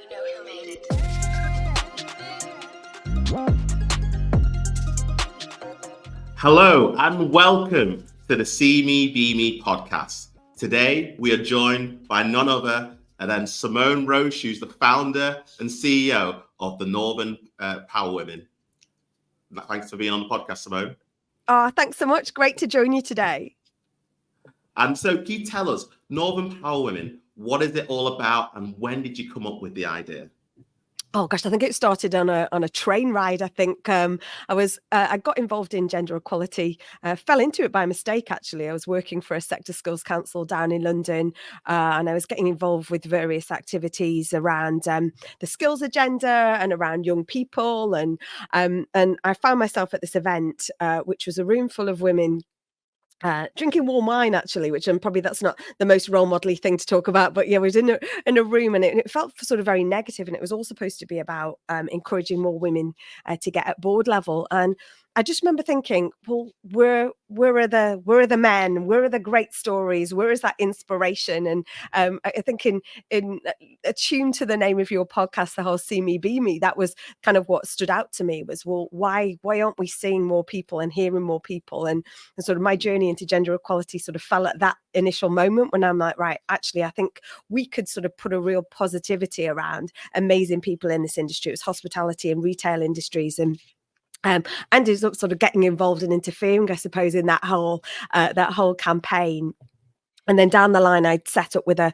you know who made it. Hello and welcome to the See Me, Be Me podcast. Today we are joined by none other than Simone Roche, who's the founder and CEO of the Northern Power Women. Thanks for being on the podcast, Simone. Thanks so much. Great to join you today. And so can you tell us, Northern Power Women, what is it all about and when did you come up with the idea? Oh gosh, I think it started on a train ride. I think I got involved in gender equality, fell into it by mistake actually. I was working for a sector skills council down in London, and I was getting involved with various activities around the skills agenda and around young people, and I found myself at this event, which was a room full of women. Drinking warm wine, actually, which probably that's not the most role model-y thing to talk about, but yeah, we was in a room, and it felt sort of very negative, and it was all supposed to be about encouraging more women to get at board level. And I just remember thinking, well, where are the men? Where are the great stories? Where is that inspiration? And I think in attuned to the name of your podcast, the whole "See Me, Be Me," that was kind of what stood out to me. Was, well, why aren't we seeing more people and hearing more people? And sort of my journey into gender equality sort of fell at that initial moment when I'm like, right, actually, I think we could sort of put a real positivity around amazing people in this industry. It was hospitality and retail industries, and is sort of getting involved and interfering, I suppose, in that whole campaign. And then down the line, I'd set up with a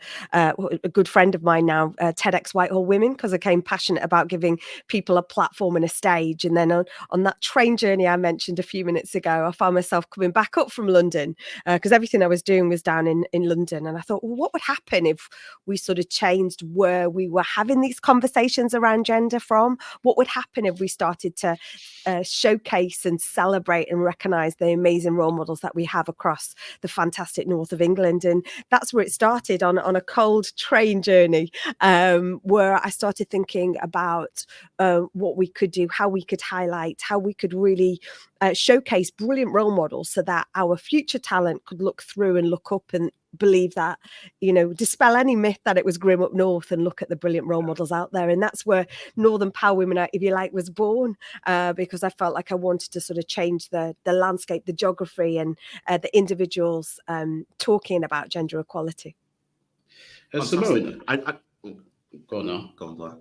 good friend of mine now, TEDx Whitehall Women, because I became passionate about giving people a platform and a stage. And then on that train journey I mentioned a few minutes ago, I found myself coming back up from London, because everything I was doing was down in London. And I thought, well, what would happen if we sort of changed where we were having these conversations around gender from? What would happen if we started to showcase and celebrate and recognise the amazing role models that we have across the fantastic north of England? And that's where it started, on a cold train journey, where I started thinking about what we could do, how we could highlight, how we could really showcase brilliant role models so that our future talent could look through and look up and believe that, dispel any myth that it was grim up north and look at the brilliant role models out there. And that's where Northern Power Women, if you like, was born, because I felt like I wanted to sort of change the landscape, the geography, and the individuals talking about gender equality. Simone, go on now. Go on, Blair.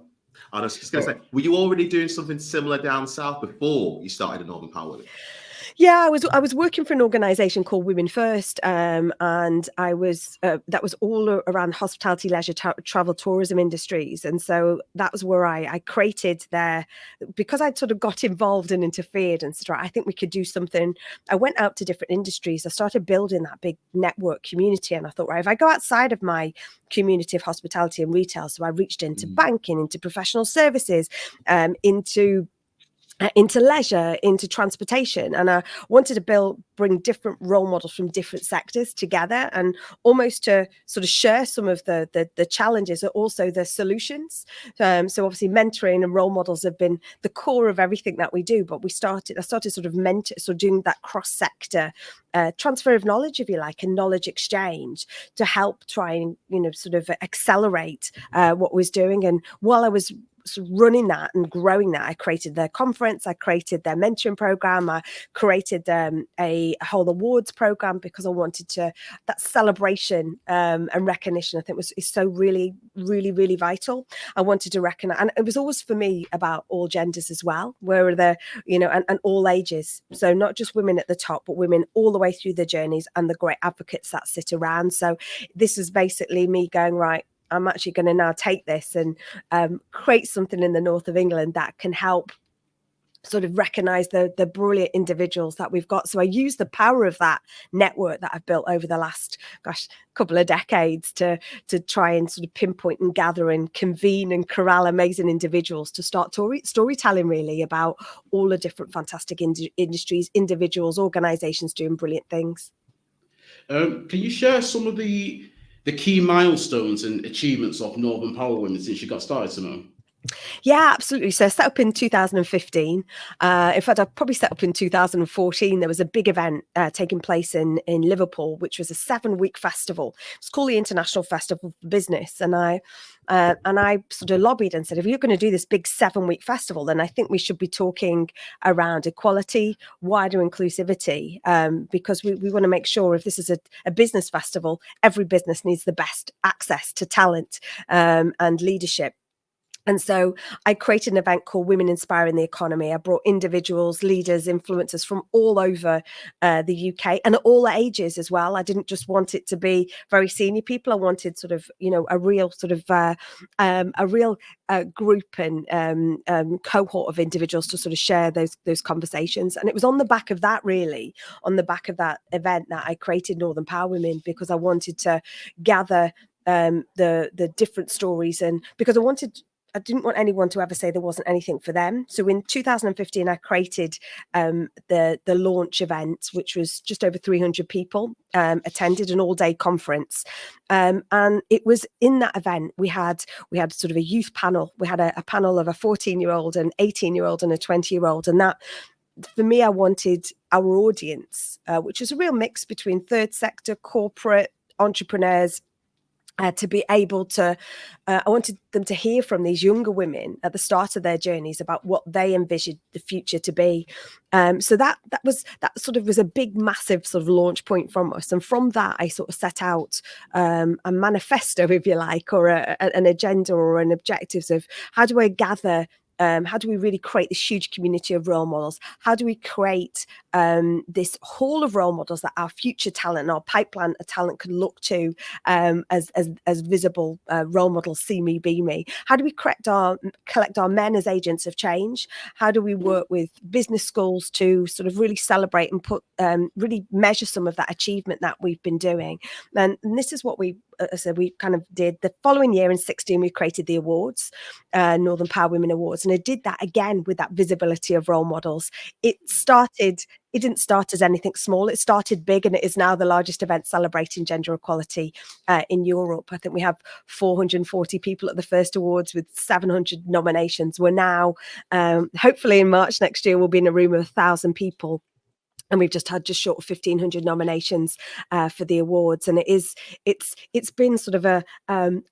I was just going to say, were you already doing something similar down south before you started a Northern Power Women? Yeah, I was working for an organisation called Women First, and I was that was all around hospitality, leisure, travel, tourism industries, and so that was where I created because I'd sort of got involved and interfered and said, right, I think we could do something. I went out to different industries. I started building that big network community, and I thought, right, if I go outside of my community of hospitality and retail, so I reached into banking, into professional services, into leisure, into transportation, and I wanted to bring different role models from different sectors together, and almost to sort of share some of the challenges, but also the solutions. So obviously, mentoring and role models have been the core of everything that we do. But I started sort of doing that cross-sector transfer of knowledge, if you like, and knowledge exchange to help try and sort of accelerate what we're doing. And while I was running that and growing that, I created their conference, I created their mentoring program, I created a whole awards program, because I wanted that celebration and recognition, I think is so really, really, really vital. I wanted to recognize, and it was always for me about all genders as well, where are the, and all ages. So not just women at the top, but women all the way through the journeys, and the great advocates that sit around. So this is basically me going, right, I'm actually going to now take this and create something in the north of England that can help sort of recognize the brilliant individuals that we've got. So I use the power of that network that I've built over the last couple of decades to try and sort of pinpoint and gather and convene and corral amazing individuals to start storytelling really about all the different fantastic industries, individuals, organizations doing brilliant things. Can you share some of the key milestones and achievements of Northern Power Women since you got started, Simone? Yeah, absolutely. So I set up in 2015. In fact, I probably set up in 2014. There was a big event taking place in Liverpool, which was a 7-week festival. It's called the International Festival for Business, and I sort of lobbied and said, if you're going to do this big 7-week festival, then I think we should be talking around equality, wider inclusivity, because we want to make sure if this is a business festival, every business needs the best access to talent and leadership. And so I created an event called Women Inspiring the Economy. I brought individuals, leaders, influencers from all over the UK and at all ages as well. I didn't just want it to be very senior people. I wanted sort of, a real sort of group and cohort of individuals to sort of share those conversations. And it was on the back of that, really, on the back of that event, that I created Northern Power Women, because I wanted to gather the different stories, and because I didn't want anyone to ever say there wasn't anything for them. So in 2015, I created the launch event, which was just over 300 people attended, an all-day conference. And it was in that event, we had sort of a youth panel. We had a panel of a 14-year-old, an 18-year-old and a 20-year-old. And that, for me, I wanted our audience, which is a real mix between third sector, corporate, entrepreneurs, to be able to, I wanted them to hear from these younger women at the start of their journeys about what they envisioned the future to be. So that sort of was a big, massive sort of launch point from us. And from that, I sort of set out a manifesto, if you like, or an agenda or an objectives of how do I gather. How do we really create this huge community of role models? How do we create this hall of role models that our future talent, our pipeline of talent, can look to as visible role models? See me, be me. How do we collect our men as agents of change? How do we work with business schools to sort of really celebrate and put really measure some of that achievement that we've been doing? And this is what we kind of did. The following year in 16, we created the awards, Northern Power Women Awards. And I did that again with that visibility of role models. It didn't start as anything small. It started big, and it is now the largest event celebrating gender equality in Europe. I think we have 440 people at the first awards with 700 nominations. We're now, hopefully in March next year, we'll be in a room of 1,000 people. And we've just had just short of 1,500 nominations for the awards, and it's been sort of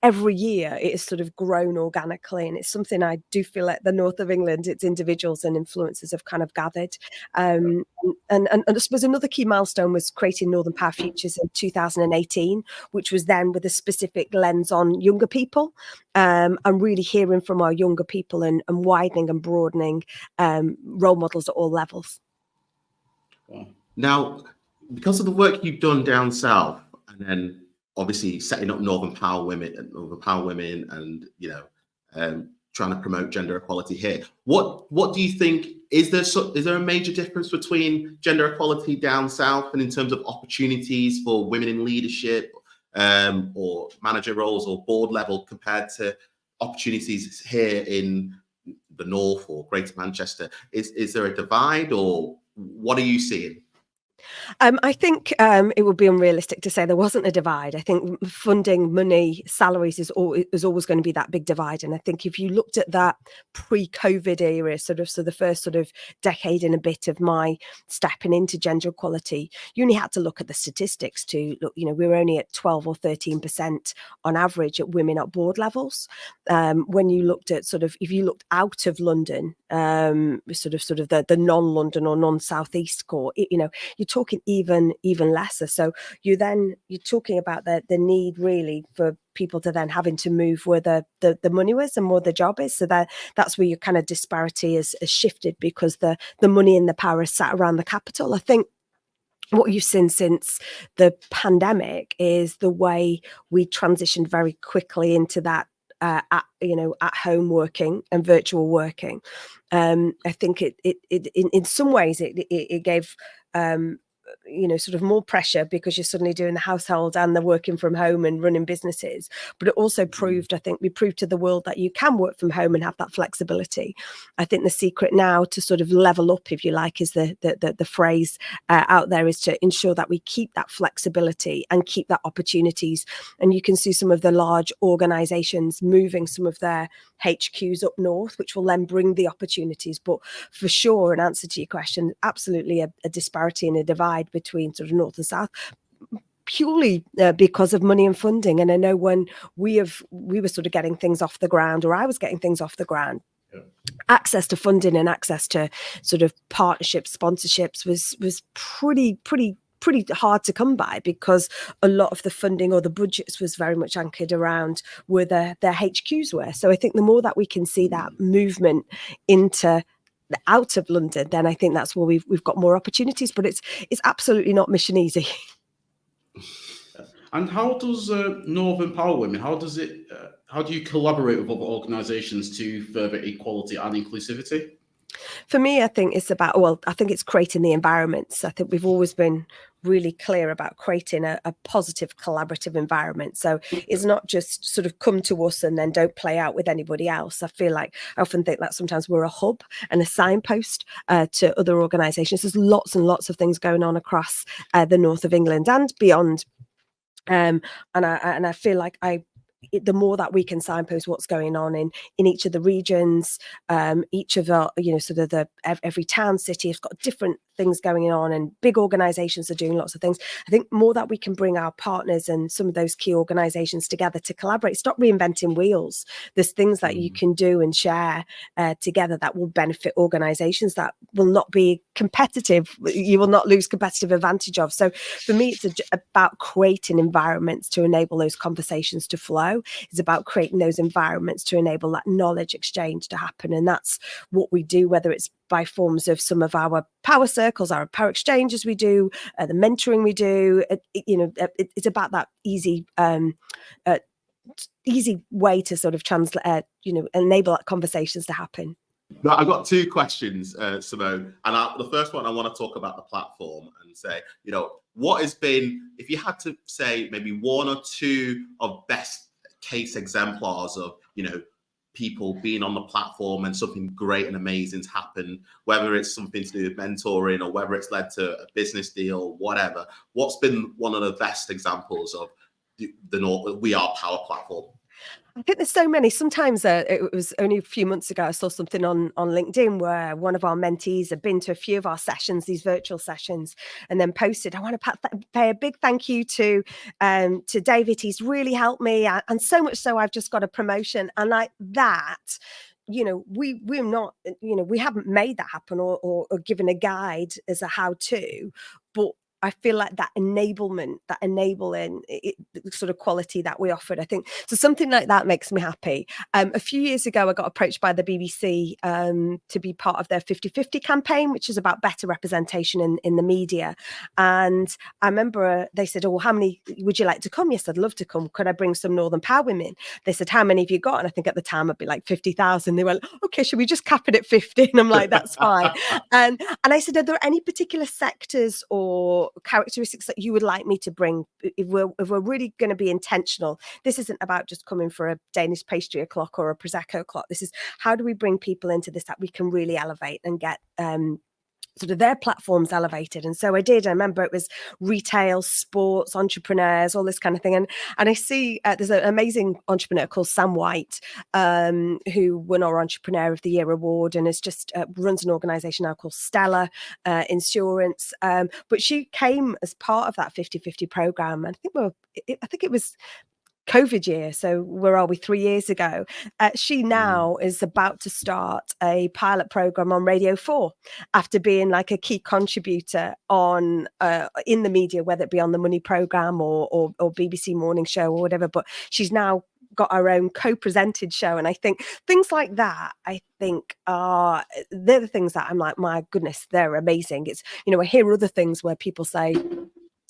every year it has sort of grown organically, and it's something I do feel like the north of England, its individuals and influencers have kind of gathered. And I suppose another key milestone was creating Northern Power Futures in 2018, which was then with a specific lens on younger people, and really hearing from our younger people and widening and broadening role models at all levels. Now, because of the work you've done down south, and then obviously setting up Northern Power Women, and trying to promote gender equality here, what do you think? Is there a major difference between gender equality down south and in terms of opportunities for women in leadership, or manager roles or board level, compared to opportunities here in the north or Greater Manchester? Is there a divide, or what are you seeing? I think it would be unrealistic to say there wasn't a divide. I think funding, money, salaries is always going to be that big divide. And I think if you looked at that pre-COVID era, so the first sort of decade and a bit of my stepping into gender equality, you only had to look at the statistics to look. We were only at 12 or 13% on average at women at board levels. When you looked at if you looked out of London, sort of the non-London or non-Southeast core, you're talking even lesser. So you're talking about the need really for people to then having to move where the money was and where the job is. So that's where your kind of disparity has shifted, because the money and the power is sat around the capital. I think what you've seen since the pandemic is the way we transitioned very quickly into that at home working and virtual working. I think it in some ways it gave sort of more pressure because you're suddenly doing the household and the working from home and running businesses. But it also proved, I think we proved to the world that you can work from home and have that flexibility. I think the secret now to sort of level up, if you like, is the phrase out there, is to ensure that we keep that flexibility and keep that opportunities. And you can see some of the large organizations moving some of their HQs up north, which will then bring the opportunities. But for sure, in answer to your question, absolutely a disparity and a divide between sort of north and south, purely because of money and funding. And I know when we were sort of getting things off the ground, or I was getting things off the ground, access to funding and access to sort of partnerships, sponsorships was pretty hard to come by, because a lot of the funding or the budgets was very much anchored around where their HQs were. So I think the more that we can see that movement into out of London, then I think that's where we've got more opportunities. But it's absolutely not mission easy. And how does Northern Power Women, how do you collaborate with other organisations to further equality and inclusivity? For me, I think it's about, I think it's creating the environments. I think we've always been really clear about creating a positive collaborative environment. So it's not just sort of come to us and then don't play out with anybody else. I often think that sometimes we're a hub and a signpost to other organisations. There's lots and lots of things going on across the north of England and beyond. And I feel like the more that we can signpost what's going on in each of the regions, each of our, sort of every town, city has got different things going on, and big organizations are doing lots of things. I think more that we can bring our partners and some of those key organizations together to collaborate, stop reinventing wheels. There's things that you can do and share together that will benefit organizations, that will not be competitive. You will not lose competitive advantage of. So for me, it's about creating environments to enable those conversations to flow. It's about creating those environments to enable that knowledge exchange to happen. And that's what we do, whether it's by forms of some of our power circles, our power exchanges we do, the mentoring we do. It's about that easy way to sort of enable that conversations to happen. Now, I've got two questions, Simone. And the first one, I want to talk about the platform and say, what has been, if you had to say maybe one or two of best case exemplars of, people being on the platform and something great and amazing's happened, whether it's something to do with mentoring or whether it's led to a business deal, whatever. What's been one of the best examples of the We Are Power platform? I think there's so many. Sometimes it was only a few months ago, I saw something on LinkedIn where one of our mentees had been to a few of our sessions, these virtual sessions, and then posted, I want to pay a big thank you to David. He's really helped me. And so much so I've just got a promotion. And like that, we're not, we haven't made that happen or given a guide as a how to, but I feel like that enabling the sort of quality that we offered, I think, so something like that makes me happy. A few years ago, I got approached by the BBC to be part of their 50/50 campaign, which is about better representation in the media. And I remember they said, how many would you like to come? Yes, I'd love to come. Could I bring some Northern Power women? They said, how many have you got? And I think at the time I'd be like 50,000. They went, okay, should we just cap it at 50? And I'm like, that's fine. And I said, are there any particular sectors or characteristics that you would like me to bring if we're really going to be intentional? This isn't about just coming for a Danish pastry o'clock or a Prosecco o'clock. This is, how do we bring people into this that we can really elevate and get sort of their platforms elevated? And so I did. I remember it was retail, sports, entrepreneurs, all this kind of thing. And I see there's an amazing entrepreneur called Sam White, who won our Entrepreneur of the Year award and is just runs an organization now called Stella Insurance. But she came as part of that 50/50 program. And I think it was COVID year. So where are we? 3 years ago. She now is about to start a pilot program on Radio 4 after being like a key contributor on in the media, whether it be on the Money program or BBC Morning Show or whatever. But she's now got our own co-presented show. And I think things like that, are they're the things that I'm like, my goodness, they're amazing. It's, I hear other things where people say,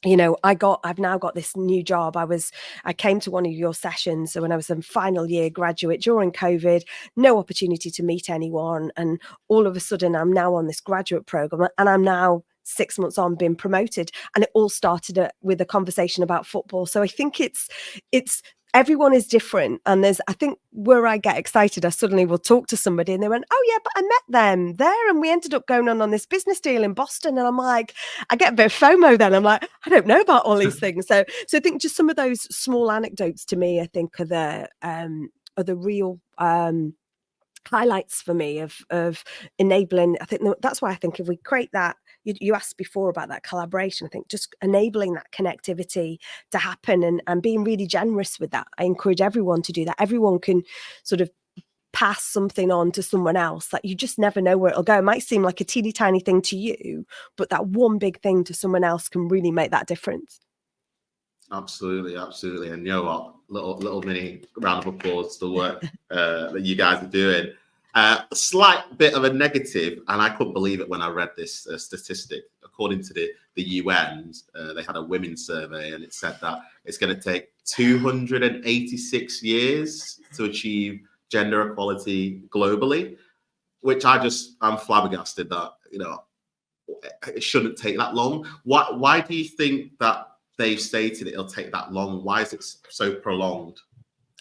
I've now got this new job. I came to one of your sessions when I was a final year graduate during COVID, no opportunity to meet anyone. And all of a sudden I'm now on this graduate program and I'm now 6 months on been promoted, and it all started with a conversation about football. So I think it's everyone is different, and I think where I get excited, I suddenly will talk to somebody and they went, oh yeah, but I met them there and we ended up going on this business deal in Boston, and I'm like, I get a bit of FOMO then. I'm like, I don't know about all these things. So I think just some of those small anecdotes to me, I think are the real highlights for me of enabling. I think that's why I think if we create that, you asked before about that collaboration, I think just enabling that connectivity to happen and being really generous with that. I encourage everyone to do that. Everyone can sort of pass something on to someone else that you just never know where it'll go. It might seem like a teeny tiny thing to you, but that one big thing to someone else can really make that difference. Absolutely. And you know what? Little mini round of applause to the work that you guys are doing. A slight bit of a negative, and I couldn't believe it when I read this statistic. According to the UN, they had a women's survey, and it said that it's going to take 286 years to achieve gender equality globally, which I'm flabbergasted that, it shouldn't take that long. Why do you think that they've stated it'll take that long? Why is it so prolonged?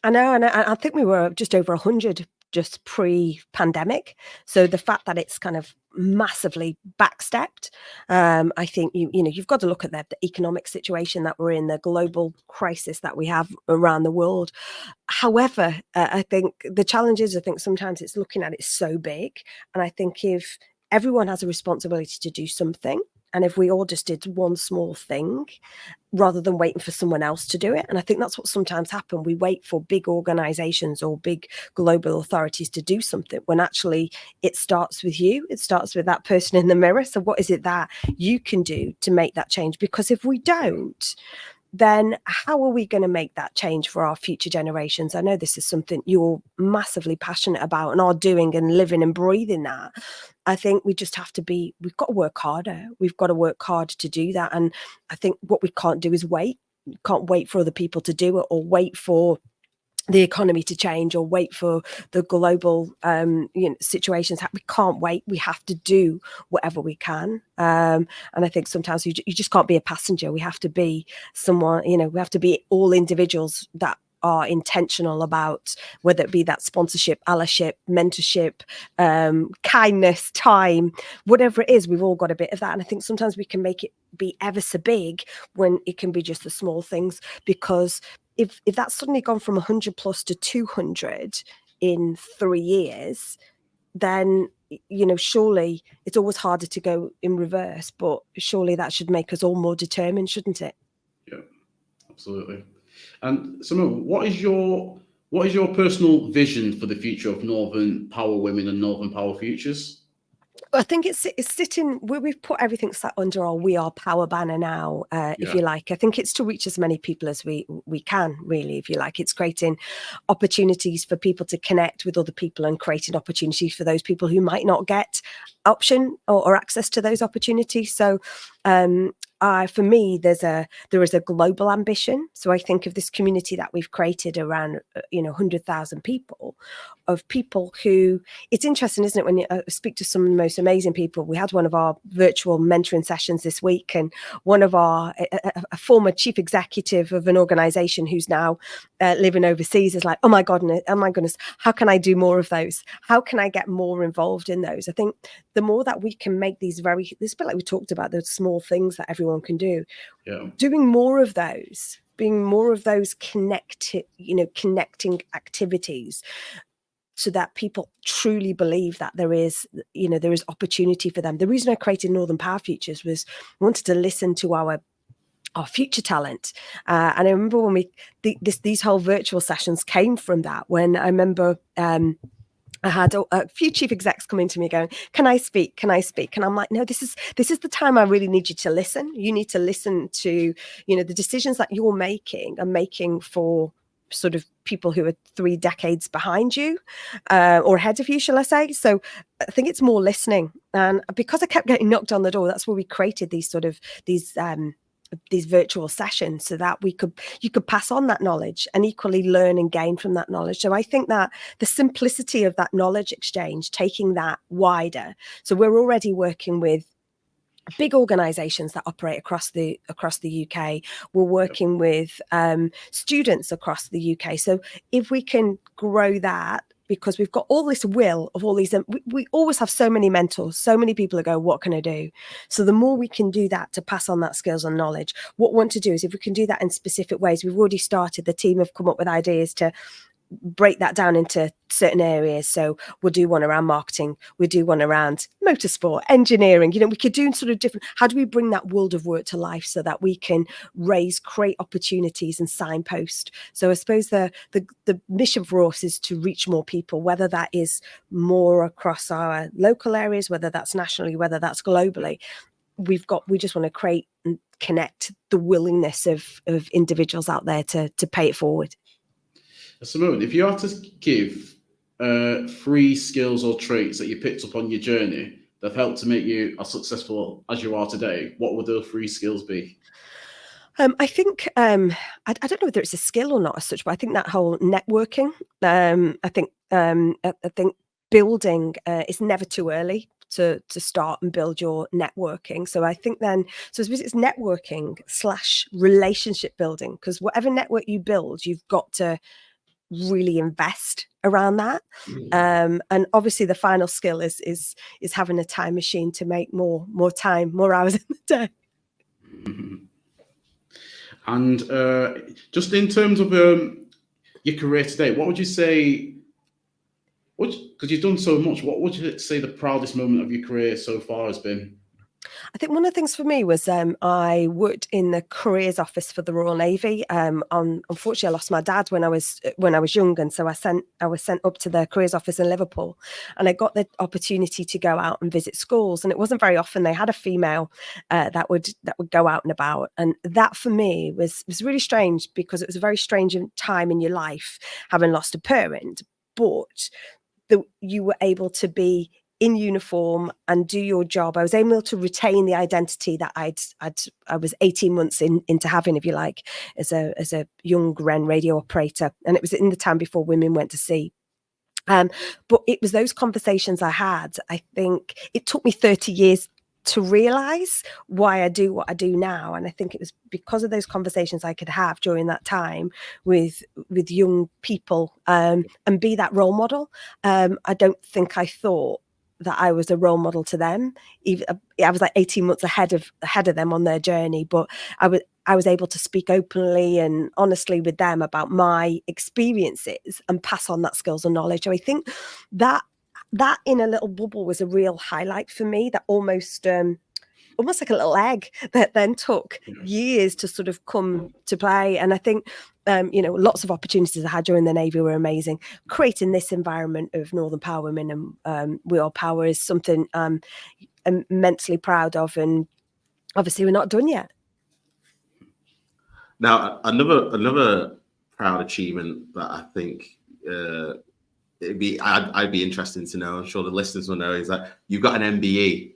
I know, and I think we were just over 100 just pre-pandemic. So the fact that it's kind of massively backstepped, I think you've got to look at the economic situation that we're in, the global crisis that we have around the world. However, I think the challenge is, I think sometimes it's looking at it so big, and I think if everyone has a responsibility to do something, and if we all just did one small thing rather than waiting for someone else to do it. And I think that's what sometimes happens. We wait for big organizations or big global authorities to do something when actually it starts with you. It starts with that person in the mirror. So what is it that you can do to make that change? Because if we don't, then how are we going to make that change for our future generations? I know this is something you're massively passionate about and are doing and living and breathing that. I think we just have to we've got to work harder. We've got to work hard to do that. And I think what we can't do is wait. We can't wait for other people to do it, or wait for the economy to change, or wait for the global situations. We can't wait. We have to do whatever we can. And I think sometimes you just can't be a passenger. We have to be someone, we have to be all individuals that are intentional about, whether it be that sponsorship, allyship, mentorship, kindness, time, whatever it is. We've all got a bit of that. And I think sometimes we can make it be ever so big when it can be just the small things, because if that's suddenly gone from 100 plus to 200 in 3 years, then surely it's always harder to go in reverse, but surely that should make us all more determined, shouldn't it? Yeah, absolutely. And Simone, what is your personal vision for the future of Northern Power Women and Northern Power Futures? I think it's sitting where we've put everything sat under our We Are Power banner now, if you like. I think it's to reach as many people as we can, really, if you like. It's creating opportunities for people to connect with other people, and creating opportunities for those people who might not get option or access to those opportunities. So for me, there is a global ambition. So I think of this community that we've created around 100,000 people, of people who, it's interesting, isn't it, when you speak to some of the most amazing people. We had one of our virtual mentoring sessions this week, and one of a former chief executive of an organization who's now living overseas is like, oh my goodness, how can I do more of those? How can I get more involved in those? I think the more that we can make this bit like we talked about, those small things that everyone can do, doing more of those, being more of those connecting activities, so that people truly believe that there is opportunity for them. The reason I created Northern Power Futures was I wanted to listen to our future talent. And I remember when these whole virtual sessions came from that, when I remember I had a few chief execs coming to me going, can I speak? And I'm like, no, this is the time I really need you to listen. You need to listen to, the decisions that you're making are making for sort of people who are 3 decades behind you, or ahead of you, shall I say. So I think it's more listening. And because I kept getting knocked on the door, that's where we created these virtual sessions, so that you could pass on that knowledge and equally learn and gain from that knowledge. So I think that the simplicity of that knowledge exchange, taking that wider. So we're already working with big organisations that operate across the UK. We're working with students across the UK. So if we can grow that, because we've got all this will of all these, we always have so many mentors, so many people who go, what can I do? So the more we can do that to pass on that skills and knowledge, what we want to do is if we can do that in specific ways, we've already started, the team have come up with ideas to break that down into certain areas. So we'll do one around marketing, we'll do one around motorsport, engineering. We could do sort of different, how do we bring that world of work to life so that we can create opportunities and signpost. So I suppose the mission for us is to reach more people, whether that is more across our local areas, whether that's nationally, whether that's globally. We just want to create and connect the willingness of individuals out there to pay it forward. Simone, if you had to give 3 skills or traits that you picked up on your journey that helped to make you as successful as you are today, what would those 3 skills be? I think I don't know whether it's a skill or not as such, but I think that whole networking. I think building it's never too early to start and build your networking. So I think it's networking / relationship building, because whatever network you build, you've got to really invest around that. And obviously the final skill is having a time machine to make more hours in the day. And just in terms of your career today, what would you say, because you've done so much, what would you say the proudest moment of your career so far has been? I think one of the things for me was I worked in the careers office for the Royal Navy. Unfortunately, I lost my dad when I was young, and so I was sent up to the careers office in Liverpool, and I got the opportunity to go out and visit schools. And it wasn't very often they had a female that would go out and about, and that for me was really strange, because it was a very strange time in your life, having lost a parent, but you were able to be in uniform and do your job. I was able to retain the identity that I was 18 months into having, if you like, as a young Wren radio operator. And it was in the time before women went to sea. But it was those conversations I had. I think it took me 30 years to realize why I do what I do now. And I think it was because of those conversations I could have during that time with young people, and be that role model. I don't think I thought that I was a role model to them. I was like 18 months ahead of them on their journey, but I was able to speak openly and honestly with them about my experiences and pass on that skills and knowledge. So I think that in a little bubble was a real highlight for me, that almost like a little egg that then took years to sort of come to play. And I think, lots of opportunities I had during the Navy were amazing. Creating this environment of Northern Power Women and We Are Power is something I'm immensely proud of. And obviously we're not done yet. Now, another proud achievement that I think I'd be interested to know, I'm sure the listeners will know, is that you've got an MBE.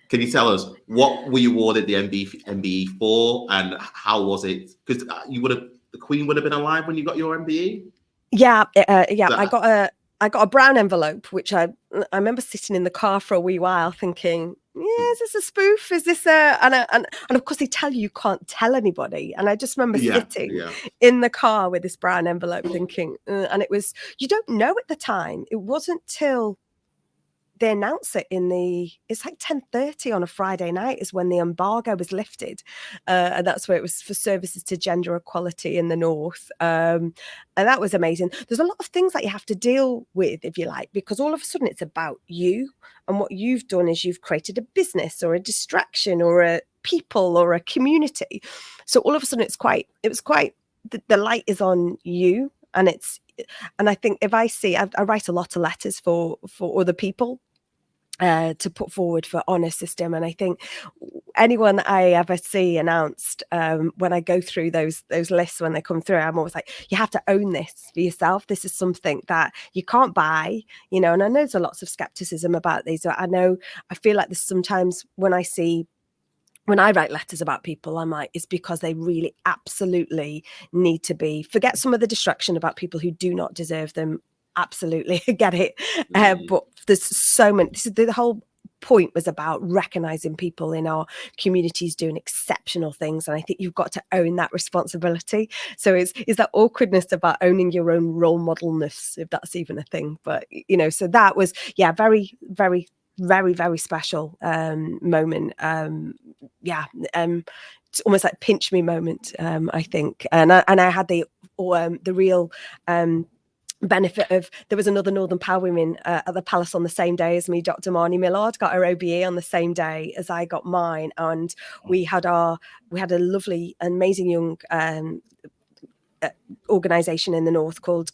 Can you tell us what were you awarded the MBE for, and how was it? Because the Queen would have been alive when you got your MBE. Yeah. I got a brown envelope, which I remember sitting in the car for a wee while thinking, is this a spoof? Is this and of course they tell you can't tell anybody. And I just remember sitting in the car with this brown envelope thinking, and it was, you don't know at the time. It wasn't till they announced it it's like 10:30 on a Friday night is when the embargo was lifted. And that's where it was for services to gender equality in the North. And that was amazing. There's a lot of things that you have to deal with, if you like, because all of a sudden it's about you. And what you've done is you've created a business or a distraction or a people or a community. So all of a sudden it was quite, the light is on you. And I think if I write a lot of letters for other people to put forward for honour system. And I think anyone that I ever see announced, when I go through those lists, when they come through, I'm always like, you have to own this for yourself. This is something that you can't buy, and I know there's lots of skepticism about these. I feel like there's sometimes when I write letters about people, I'm like, it's because they really absolutely need to be, forget some of the distraction about people who do not deserve them. Absolutely. I get it. But there's so many, this is the whole point was about recognizing people in our communities doing exceptional things, and I think you've got to own that responsibility. So is that awkwardness about owning your own role modelness, if that's even a thing. But so that was very, very, very, very special moment. It's almost like pinch me moment, I think, and I had the real benefit of, there was another Northern Power woman at the Palace on the same day as me. Dr. Marnie Millard got her OBE on the same day as I got mine, and we had a lovely, amazing young organisation in the north called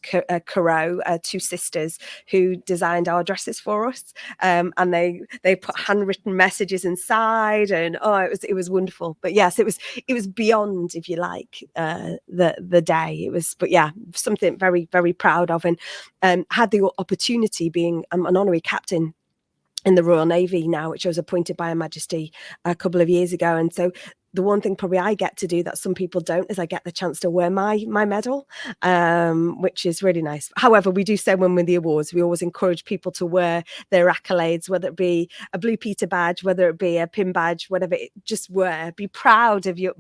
Caro, two sisters who designed our dresses for us, and they put handwritten messages inside, and it was wonderful. But yes, it was beyond, if you like, the day. It was, but yeah, something very, very proud of, and had the opportunity, being an honorary captain in the Royal Navy now, which I was appointed by Her Majesty a couple of years ago. And so the one thing probably I get to do that some people don't is I get the chance to wear my medal, which is really nice. However, we do say when we win the awards, we always encourage people to wear their accolades, whether it be a Blue Peter badge, whether it be a pin badge, whatever. Just wear. Be proud of your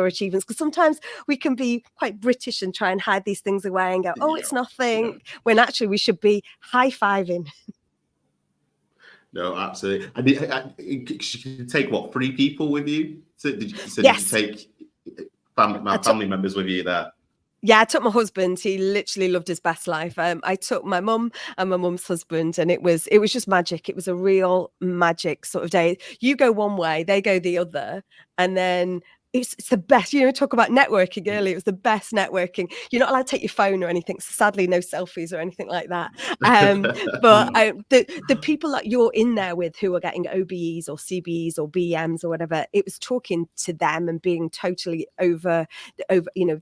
achievements, because sometimes we can be quite British and try and hide these things away and go, oh, it's nothing, when actually we should be high-fiving. No, absolutely. And you take what, 3 people with you? Did you take family members with you there? Yeah, I took my husband. He literally lived his best life. I took my mum and my mum's husband, and it was just magic. It was a real magic sort of day. You go one way, they go the other, and then it's the best. Talk about networking earlier. It was the best networking. You're not allowed to take your phone or anything. So sadly, no selfies or anything like that. But the people that you're in there with who are getting OBEs or CBEs or BMs or whatever, it was talking to them and being totally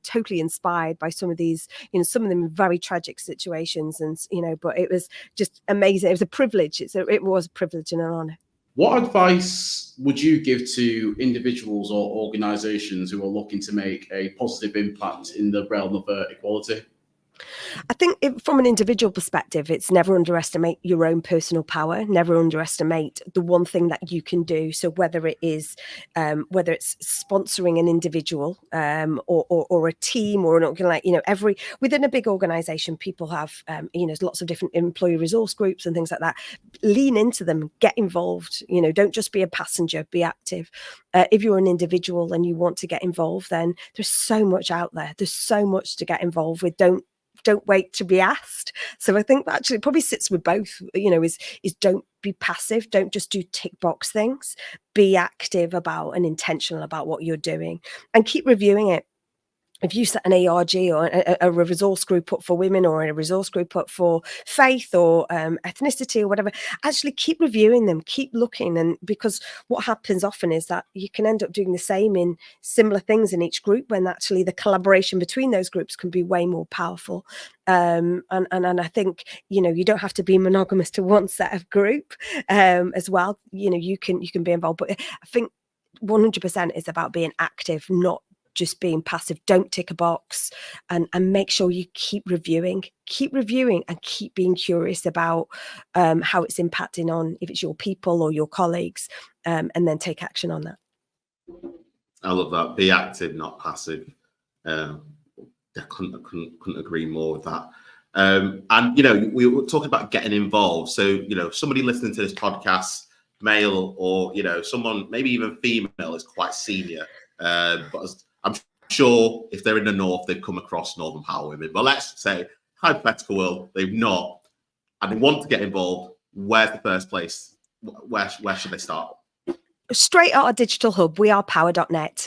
totally inspired by some of these, some of them in very tragic situations, and but it was just amazing. It was a privilege. It was a privilege and an honor. What advice would you give to individuals or organisations who are looking to make a positive impact in the realm of equality? I think from an individual perspective, it's never underestimate your own personal power, never underestimate the one thing that you can do. So whether it's sponsoring an individual or a team or within a big organization, people have, there's lots of different employee resource groups and things like that. Lean into them, get involved, don't just be a passenger, be active. If you're an individual and you want to get involved, then there's so much out there. There's so much to get involved with. Don't wait to be asked. So I think that actually probably sits with both, is don't be passive. Don't just do tick box things. Be active about and intentional about what you're doing, and keep reviewing it. If you set an ARG or a resource group up for women, or a resource group up for faith or ethnicity or whatever, actually keep reviewing them, keep looking. And because what happens often is that you can end up doing the same in similar things in each group, when actually the collaboration between those groups can be way more powerful. And I think, you don't have to be monogamous to one set of group as well. You can be involved. But I think 100% is about being active, not just being passive. Don't tick a box, and make sure you keep reviewing and keep being curious about how it's impacting on, if it's your people or your colleagues, and then take action on that. I love that. Be active, not passive. I couldn't agree more with that. And we were talking about getting involved. So somebody listening to this podcast, male or someone maybe even female, is quite senior, but I'm sure if they're in the north, they've come across Northern Power Women. But let's say, hypothetical world, they've not, and they want to get involved. Where's the first place? Where should they start? Straight at our digital hub, wearepower.net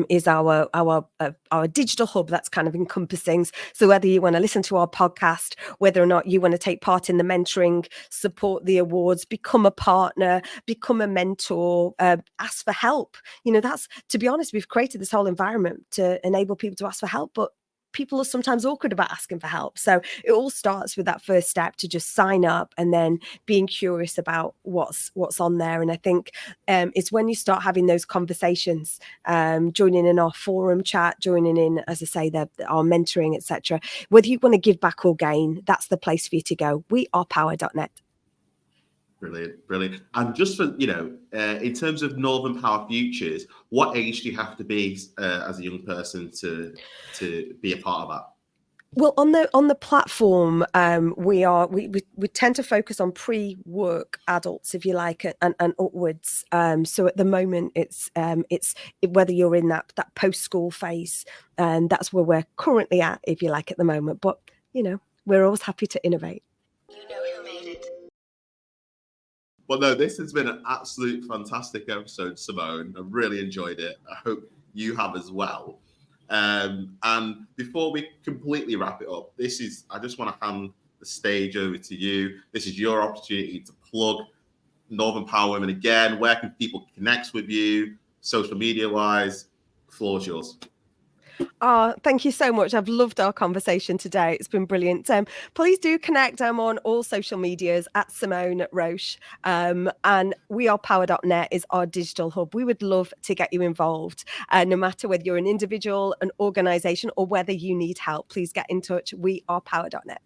is our digital hub that's kind of encompassing. So whether you want to listen to our podcast, whether or not you want to take part in the mentoring, support the awards, become a partner, become a mentor, ask for help. That's, to be honest, we've created this whole environment to enable people to ask for help, but people are sometimes awkward about asking for help. So it all starts with that first step, to just sign up and then being curious about what's on there. And I think it's when you start having those conversations, joining in our forum chat, joining in, as I say, our mentoring, etc. Whether you want to give back or gain, that's the place for you to go. wearepower.net. Brilliant, brilliant. And just for, in terms of Northern Power Futures, what age do you have to be as a young person to be a part of that? Well, on the platform, we tend to focus on pre-work adults, if you like, and upwards. So at the moment, it's whether you're in that post-school phase, and that's where we're currently at, if you like, at the moment. But we're always happy to innovate. You know who made it. Well, no, this has been an absolute fantastic episode, Simone. I really enjoyed it. I hope you have as well. And before we completely wrap it up, I just want to hand the stage over to you. This is your opportunity to plug Northern Power Women again. Where can people connect with you, social media wise? The floor is yours. Oh, thank you so much. I've loved our conversation today. It's been brilliant. Please do connect. I'm on all social medias at Simone Roche. And wearepower.net is our digital hub. We would love to get you involved. No matter whether you're an individual, an organisation, or whether you need help, please get in touch. wearepower.net.